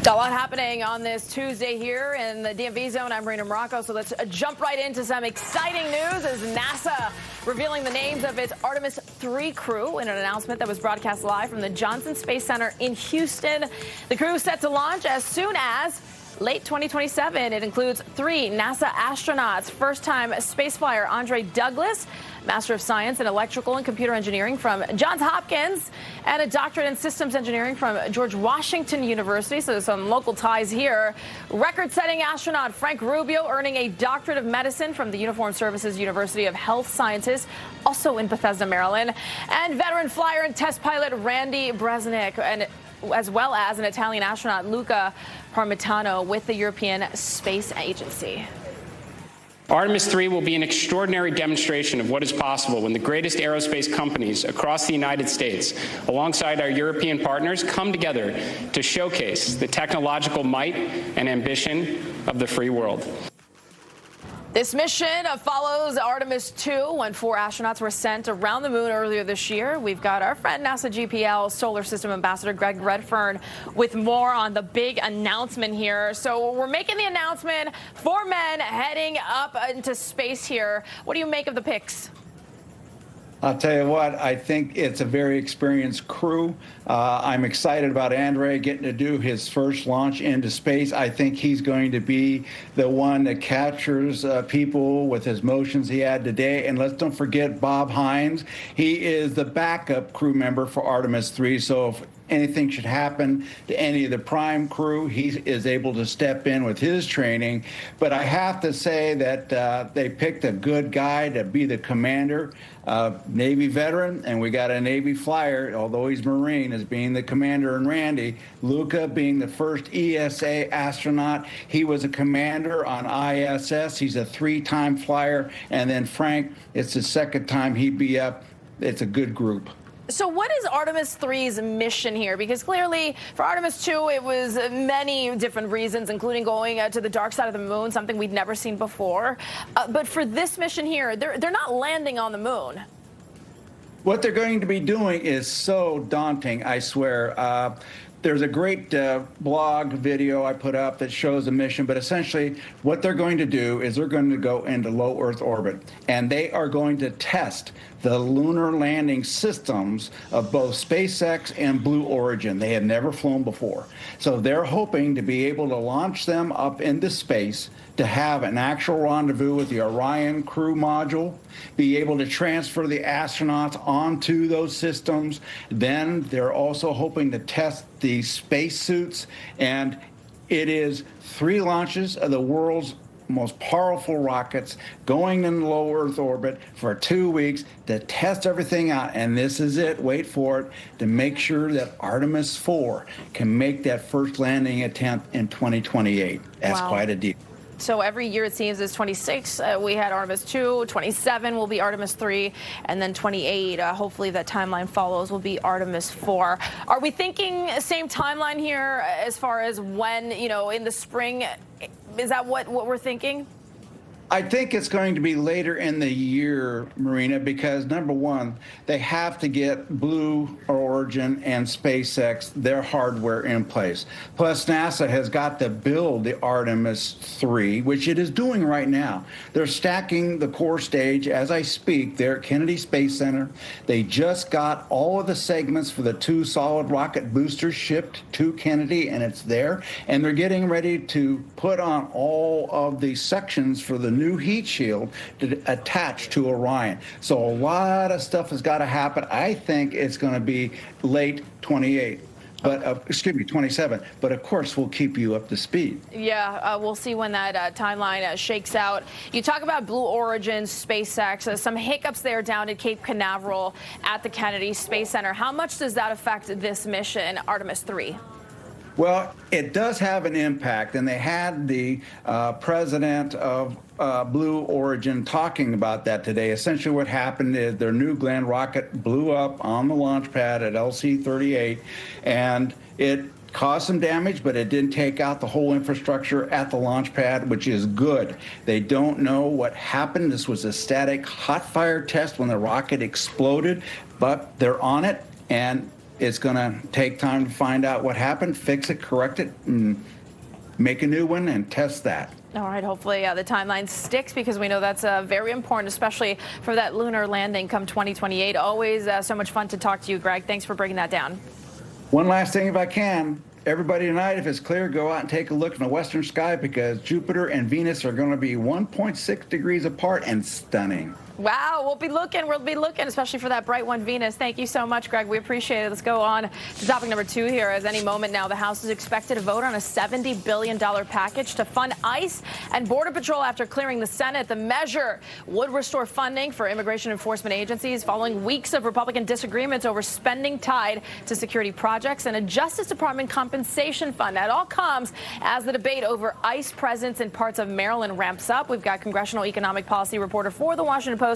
A lot happening on this Tuesday here in the DMV Zone. I'm Marina Morocco, so let's jump right into some exciting news as NASA revealing the names of its Artemis III crew in an announcement that was broadcast live from the Johnson Space Center in Houston. The crew is set to launch as soon as late 2027. It includes 3 NASA astronauts, first-time spaceflyer Andre Douglas, Master of Science in Electrical and Computer Engineering from Johns Hopkins, and a doctorate in Systems Engineering from George Washington University, so there's some local ties here. Record-setting astronaut Frank Rubio earning a doctorate of medicine from the Uniformed Services University of Health Sciences, also in Bethesda, Maryland, and veteran flyer and test pilot Randy Bresnik, and as well as an Italian astronaut, Luca Parmitano, with the European Space Agency. Artemis III will be an extraordinary demonstration of what is possible when the greatest aerospace companies across the United States, alongside our European partners, come together to showcase the technological might and ambition of the free world. This mission follows Artemis II, when 4 astronauts were sent around the moon earlier this year. We've got our friend NASA GPL Solar System Ambassador Greg Redfern with more on the big announcement here. So we're making the announcement, 4 men heading up into space here. What do you make of the picks? I'll tell you what, I think it's a very experienced crew. I'm excited about Andre getting to do his first launch into space. I think he's going to be the one that captures people with his motions he had today. And let's don't forget Bob Hines. He is the backup crew member for Artemis III. So if anything should happen to any of the prime crew, he is able to step in with his training. But I have to say that they picked a good guy to be the commander, Navy veteran, and we got a Navy flyer, although he's Marine, as being the commander, and Randy. Luca being the first ESA astronaut. He was a commander on ISS. He's a 3-time flyer. And then Frank, it's the second time he'd be up. It's a good group. So what is Artemis III's mission here? Because clearly for Artemis II, it was many different reasons, including going to the dark side of the moon, something we'd never seen before. But for this mission here, they're not landing on the moon. What they're going to be doing is so daunting, I swear. There's a great blog video I put up that shows the mission, but essentially what they're going to do is they're going to go into low Earth orbit, and they are going to test the lunar landing systems of both SpaceX and Blue Origin. They had never flown before. So they're hoping to be able to launch them up into space, to have an actual rendezvous with the Orion crew module, be able to transfer the astronauts onto those systems. Then they're also hoping to test the spacesuits, and it is 3 launches of the world's most powerful rockets going into low Earth orbit for 2 weeks to test everything out. And this is it, wait for it, to make sure that Artemis IV can make that first landing attempt in 2028. That's Wow. quite a deal. So every year it seems is 26. We had Artemis 2, 27 will be Artemis 3, and then 28, hopefully that timeline follows, will be Artemis 4. Are we thinking same timeline here as far as when, in the spring? Is that what we're thinking? I think it's going to be later in the year, Marina, because number one, they have to get Blue Origin and SpaceX, their hardware in place. Plus, NASA has got to build the Artemis III, which it is doing right now. They're stacking the core stage as I speak. They're at Kennedy Space Center. They just got all of the segments for the 2 solid rocket boosters shipped to Kennedy, and it's there. And they're getting ready to put on all of the sections for the new heat shield to attach to Orion. So a lot of stuff has got to happen. I think it's going to be late 28. But, 27. But, of course, we'll keep you up to speed. Yeah, we'll see when that timeline shakes out. You talk about Blue Origin, SpaceX, some hiccups there down at Cape Canaveral at the Kennedy Space Center. How much does that affect this mission, Artemis III? Well, it does have an impact, and they had the president of Blue Origin talking about that today. Essentially what happened is their New Glenn rocket blew up on the launch pad at LC-38, and it caused some damage, but it didn't take out the whole infrastructure at the launch pad, which is good. They don't know what happened. This was a static hot fire test when the rocket exploded, but they're on it, and It's going to take time to find out what happened, fix it, correct it, and make a new one and test that. All right, hopefully the timeline sticks, because we know that's very important, especially for that lunar landing come 2028. Always so much fun to talk to you, Greg. Thanks for breaking that down. One last thing, if I can. Everybody tonight, if it's clear, go out and take a look in the western sky, because Jupiter and Venus are going to be 1.6 degrees apart and stunning. Wow, we'll be looking, especially for that bright one, Venus. Thank you so much, Greg. We appreciate it. Let's go on to topic number 2 here. As any moment now, the House is expected to vote on a $70 billion package to fund ICE and Border Patrol after clearing the Senate. The measure would restore funding for immigration enforcement agencies following weeks of Republican disagreements over spending tied to security projects and a Justice Department compensation fund. That all comes as the debate over ICE presence in parts of Maryland ramps up. We've got congressional economic policy reporter for the Washington Post,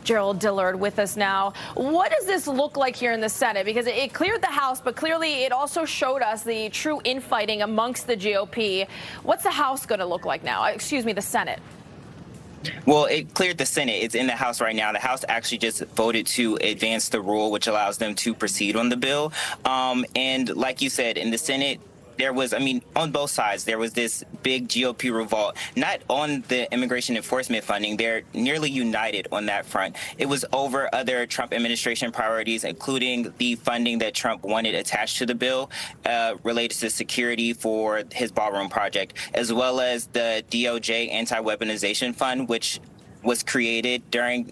Gerald Dillard, with us now. What does this look like here in the Senate? Because it cleared the House, but clearly it also showed us the true infighting amongst the GOP. What's the House going to look like now? Excuse me, the Senate. Well, it cleared the Senate. It's in the House right now. The House actually just voted to advance the rule, which allows them to proceed on the bill. And like you said, in the Senate, there was, on both sides, there was this big GOP revolt, not on the immigration enforcement funding. They're nearly united on that front. It was over other Trump administration priorities, including the funding that Trump wanted attached to the bill related to security for his ballroom project, as well as the DOJ anti-weaponization fund, which was created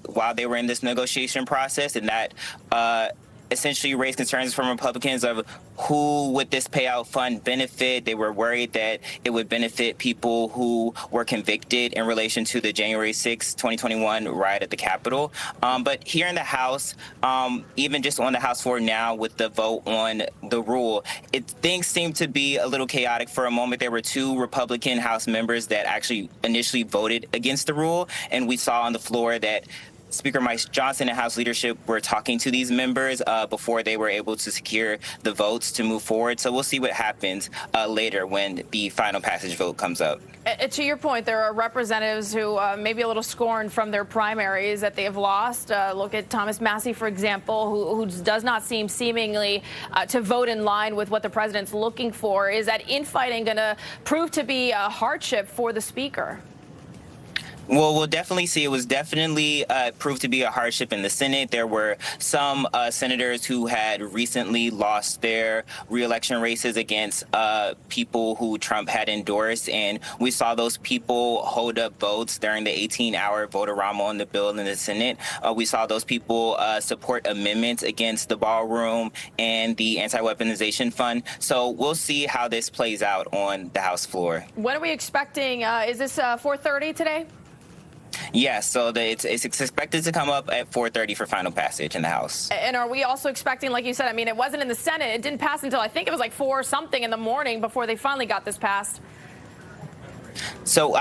while they were in this negotiation process, and that essentially raised concerns from Republicans of who would this payout fund benefit. They were worried that it would benefit people who were convicted in relation to the January 6, 2021 riot at the Capitol. But here in the House, even just on the House floor now with the vote on the rule, things seem to be a little chaotic. For a moment, there were 2 Republican House members that actually initially voted against the rule, and we saw on the floor that Speaker Mike Johnson and House leadership were talking to these members before they were able to secure the votes to move forward. So we'll see what happens later when the final passage vote comes up. To your point, there are representatives who may be a little scorned from their primaries that they have lost. Look at Thomas Massey, for example, who does not seem seemingly to vote in line with what the president's looking for. Is that infighting going to prove to be a hardship for the speaker? Well, we'll definitely see. It was definitely proved to be a hardship in the Senate. There were some senators who had recently lost their reelection races against people who Trump had endorsed, and we saw those people hold up votes during the 18-hour vote-a-rama on the bill in the Senate. We saw those people support amendments against the ballroom and the anti-weaponization fund. So we'll see how this plays out on the House floor. When are we expecting? Is this 4:30 today? Yes, so it's expected to come up at 4:30 for final passage in the House. And are we also expecting, like you said, it wasn't in the Senate. It didn't pass until I think it was like 4 something in the morning before they finally got this passed. So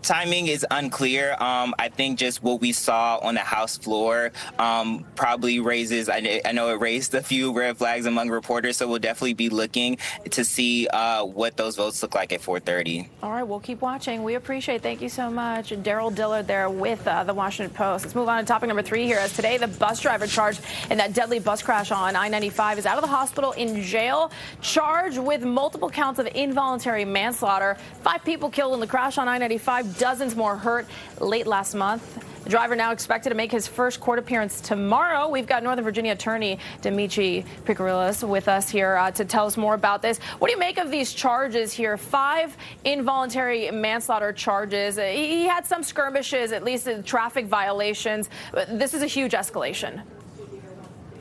timing is unclear. I think just what we saw on the House floor probably raises, I know it raised a few red flags among reporters, so we'll definitely be looking to see what those votes look like at 4:30. All right, we'll keep watching. We appreciate it. Thank you so much. Daryl Dillard there with the Washington Post. Let's move on to topic number 3 here. As today, the bus driver charged in that deadly bus crash on I-95 is out of the hospital in jail, charged with multiple counts of involuntary manslaughter. 5 people killed in the crash on I-95. Dozens more hurt late last month. The driver now expected to make his first court appearance tomorrow. We've got Northern Virginia attorney Dimitri Picarillas with us here to tell us more about this. What do you make of these charges here? 5 involuntary manslaughter charges. He had some skirmishes, at least in traffic violations. This is a huge escalation.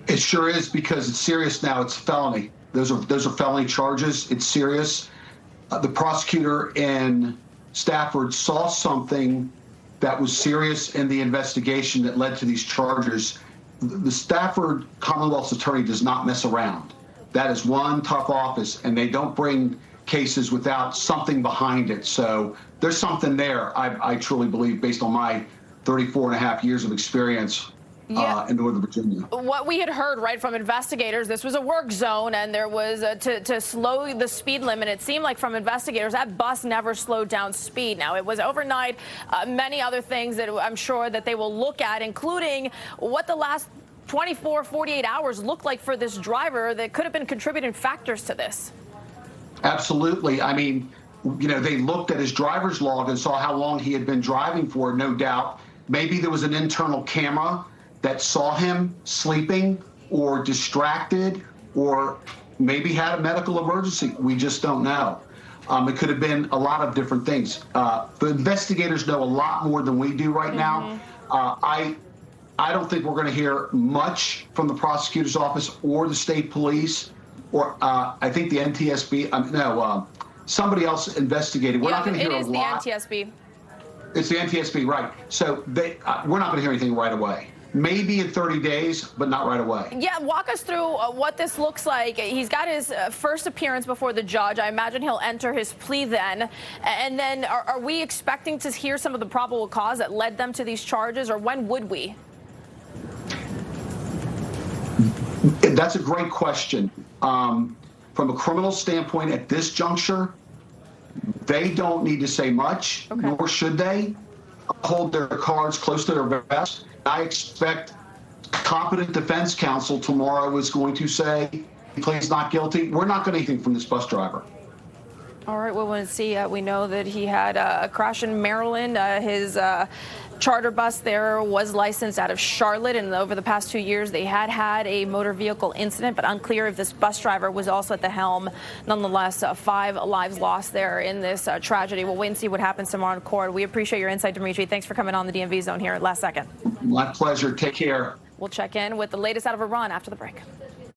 It sure is, because it's serious now. It's a felony. Those are felony charges. It's serious. The prosecutor in Stafford saw something that was serious in the investigation that led to these charges. The Stafford Commonwealth's attorney does not mess around. That is one tough office, and they don't bring cases without something behind it. So there's something there, I truly believe, based on my 34 and a half years of experience in Northern Virginia. What we had heard right from investigators, this was a work zone, and there was to slow the speed limit. It seemed like from investigators that bus never slowed down speed. Now, it was overnight. Many other things that I'm sure that they will look at, including what the last 24, 48 hours look like for this driver that could have been contributing factors to this? Absolutely. I mean, you know, they looked at his driver's log and saw how long he had been driving for, no doubt. Maybe there was an internal camera that saw him sleeping or distracted, or maybe had a medical emergency. We just don't know. It could have been a lot of different things. The investigators know a lot more than we do right now. I don't think we're going to hear much from the prosecutor's office or the state police, or I think the NTSB. Somebody else investigated. We're not going to hear a lot. It is the NTSB. It's the NTSB, right? So we're not going to hear anything right away. Maybe in 30 days, but not right away. Yeah, walk us through what this looks like. He's got his first appearance before the judge. I imagine he'll enter his plea then. And then are we expecting to hear some of the probable cause that led them to these charges, or when would we? That's a great question. From a criminal standpoint at this juncture, they don't need to say much, nor should they. Hold their cards close to their vest. I expect competent defense counsel tomorrow is going to say he pleads not guilty. We're not going to hear anything from this bus driver. All right, well, we'll see. We know that he had a crash in Maryland. His charter bus there was licensed out of Charlotte, and over the past 2 years, they had a motor vehicle incident, but unclear if this bus driver was also at the helm. Nonetheless, 5 lives lost there in this tragedy. We'll wait and see what happens tomorrow in court. We appreciate your insight, Dimitri. Thanks for coming on the DMV Zone here at Last Second. My pleasure. Take care. We'll check in with the latest out of Iran after the break.